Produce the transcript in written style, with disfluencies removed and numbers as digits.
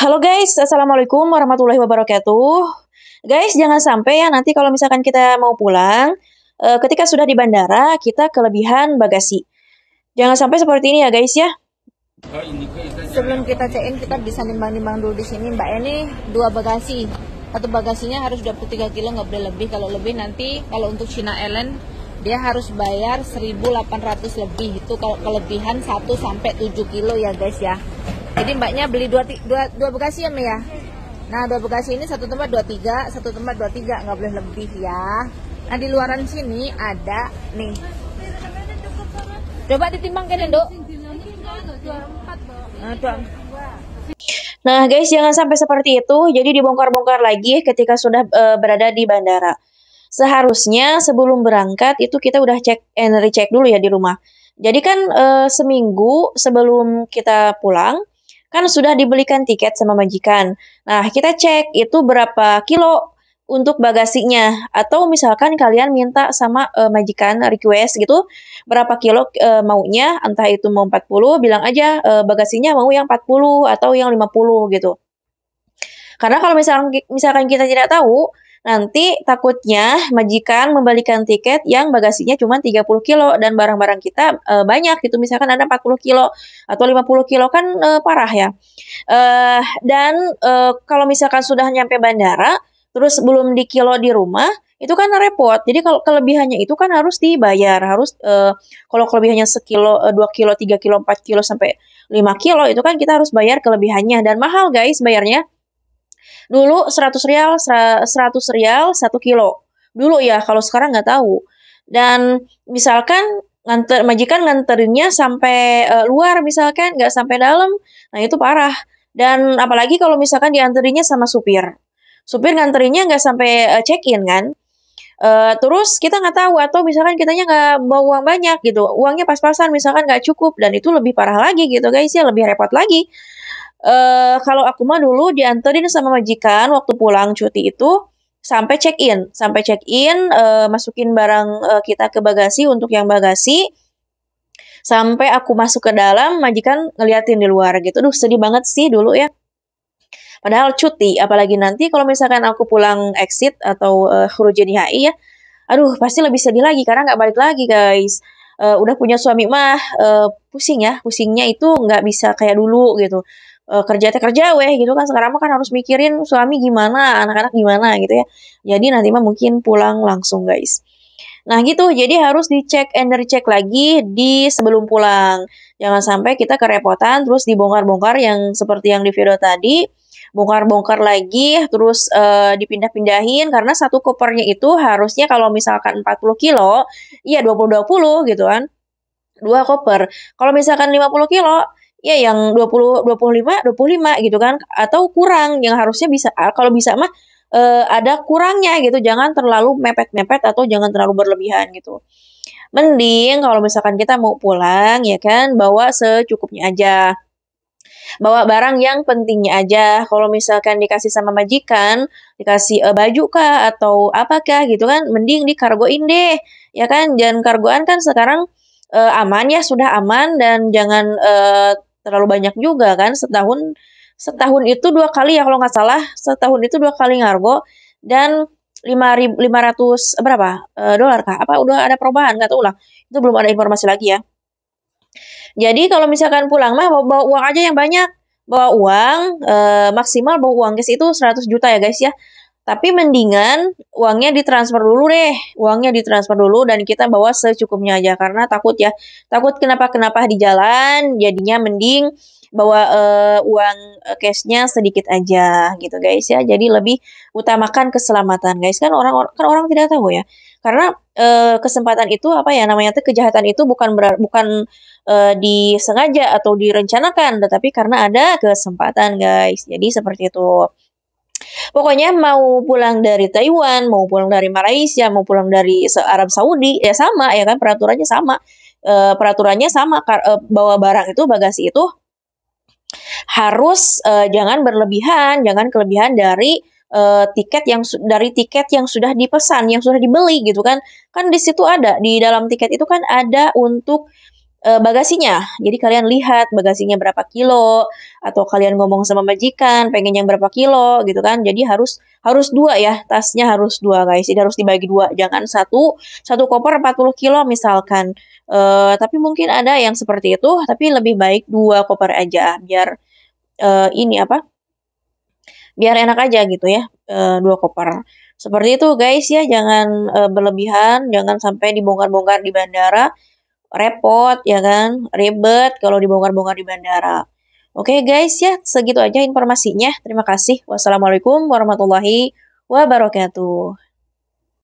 Halo guys, Assalamualaikum warahmatullahi wabarakatuh. Guys, jangan sampai ya nanti kalau misalkan kita mau pulang, ketika sudah di bandara, kita kelebihan bagasi. Jangan sampai seperti ini ya guys ya. Sebelum kita check-in, kita bisa nimbang-nimbang dulu di sini, Mbak. Ini dua bagasi. Satu bagasinya harus 23 kilo, nggak boleh lebih. Kalau lebih nanti, kalau untuk China Airlines, dia harus bayar 1.800 lebih. Itu kalau kelebihan 1 sampai 7 kilo ya guys ya. Jadi mbaknya beli dua bagasi ya Mbak ya. Nah, dua bagasi ini satu tempat 23, satu tempat 23, nggak boleh lebih ya. Nah, di luaran sini ada nih. Coba ditimbang kan, Dok. Nah guys, jangan sampai seperti itu. Jadi dibongkar-bongkar lagi ketika sudah berada di bandara. Seharusnya sebelum berangkat itu kita udah cek and recheck dulu ya di rumah. Jadi kan seminggu sebelum kita pulang kan sudah dibelikan tiket sama majikan. Nah, kita cek itu berapa kilo untuk bagasinya, atau misalkan kalian minta sama majikan request gitu berapa kilo maunya, entah itu mau 40, bilang aja bagasinya mau yang 40 atau yang 50 gitu. Karena kalau misalkan kita tidak tahu, nanti takutnya majikan membalikan tiket yang bagasinya cuma 30 kilo dan barang-barang kita banyak gitu. Misalkan ada 40 kilo atau 50 kilo kan parah ya. Dan kalau misalkan sudah nyampe bandara, terus belum di kilo di rumah, itu kan repot. Jadi kalau kelebihannya itu kan harus dibayar. Harus kalau kelebihannya sekilo, 2 kilo, 3 kilo, 4 kilo sampai 5 kilo itu kan kita harus bayar kelebihannya dan mahal guys bayarnya. Dulu 100 rial, 100 rial 1 kilo. Dulu ya, kalau sekarang nggak tahu. Dan misalkan majikan nganterinnya sampai luar misalkan, nggak sampai dalam, nah itu parah. Dan apalagi kalau misalkan dianterinnya sama supir. Supir nganterinnya nggak sampai check-in kan. Terus kita nggak tahu atau misalkan kitanya nggak bawa uang banyak gitu, uangnya pas-pasan misalkan nggak cukup dan itu lebih parah lagi gitu guys ya, lebih repot lagi. Kalau aku mah dulu dianterin sama majikan waktu pulang cuti itu sampai check in, masukin barang kita ke bagasi untuk yang bagasi, sampai aku masuk ke dalam majikan ngeliatin di luar gitu. Duh sedih banget sih dulu ya. Padahal cuti, apalagi nanti kalau misalkan aku pulang exit atau khuruj HI ya, aduh pasti lebih sedih lagi karena nggak balik lagi guys. Udah punya suami mah pusing ya, pusingnya itu nggak bisa kayak dulu gitu. Kerja teh kerja weh gitu kan, sekarang mah kan harus mikirin suami gimana, anak-anak gimana gitu ya. Jadi nanti mah mungkin pulang langsung guys. Nah gitu, jadi harus dicek and recheck lagi di sebelum pulang. Jangan sampai kita kerepotan terus dibongkar-bongkar yang seperti yang di video tadi, bongkar-bongkar lagi terus dipindah-pindahin karena satu kopernya itu harusnya kalau misalkan 40 kilo, iya 20-20 gitu kan. Dua koper. Kalau misalkan 50 kilo, ya yang 25 gitu kan, atau kurang yang harusnya bisa kalau bisa mah ada kurangnya gitu, jangan terlalu mepet-mepet atau jangan terlalu berlebihan gitu. Mending kalau misalkan kita mau pulang ya kan, bawa secukupnya aja. Bawa barang yang pentingnya aja. Kalau misalkan dikasih sama majikan, dikasih baju kah atau apakah gitu kan, mending dikargoin deh. Ya kan, jangan kargoan kan sekarang aman ya, sudah aman dan jangan terlalu banyak juga kan, setahun setahun itu 2 kali ya kalau nggak salah, setahun itu 2 kali ngargo dan 500 berapa dolar kah? Apa udah ada perubahan? Nggak tahu lah. Itu belum ada informasi lagi ya. Jadi kalau misalkan pulang mah bawa uang aja yang banyak. Bawa uang, maksimal bawa uang cash itu 100 juta ya guys ya. Tapi mendingan uangnya ditransfer dulu deh. Uangnya ditransfer dulu dan kita bawa secukupnya aja. Karena takut ya. Takut kenapa-kenapa di jalan. Jadinya mending bawa uang cashnya sedikit aja gitu guys ya. Jadi lebih utamakan keselamatan guys. Kan orang tidak tahu ya. Karena kesempatan itu apa ya namanya tuh, kejahatan itu bukan disengaja atau direncanakan, tetapi karena ada kesempatan guys. Jadi seperti itu. Pokoknya mau pulang dari Taiwan, mau pulang dari Malaysia, mau pulang dari Arab Saudi, ya sama ya kan, peraturannya sama. Peraturannya sama, bawa barang itu, bagasi itu harus jangan berlebihan, jangan kelebihan dari tiket yang sudah dipesan, yang sudah dibeli gitu kan. Kan di situ ada, di dalam tiket itu kan ada untuk bagasinya. Jadi kalian lihat bagasinya berapa kilo, atau kalian ngomong sama majikan pengen yang berapa kilo gitu kan. Jadi harus dua ya, tasnya harus dua guys. Jadi harus dibagi dua, jangan satu koper 40 kilo misalkan. Tapi mungkin ada yang seperti itu, tapi lebih baik dua koper aja biar ini apa? Biar enak aja gitu ya, dua koper. Seperti itu guys ya, jangan berlebihan, jangan sampai dibongkar-bongkar di bandara repot ya kan, ribet kalau dibongkar-bongkar di bandara. Oke guys ya, segitu aja informasinya. Terima kasih. Wassalamualaikum warahmatullahi wabarakatuh.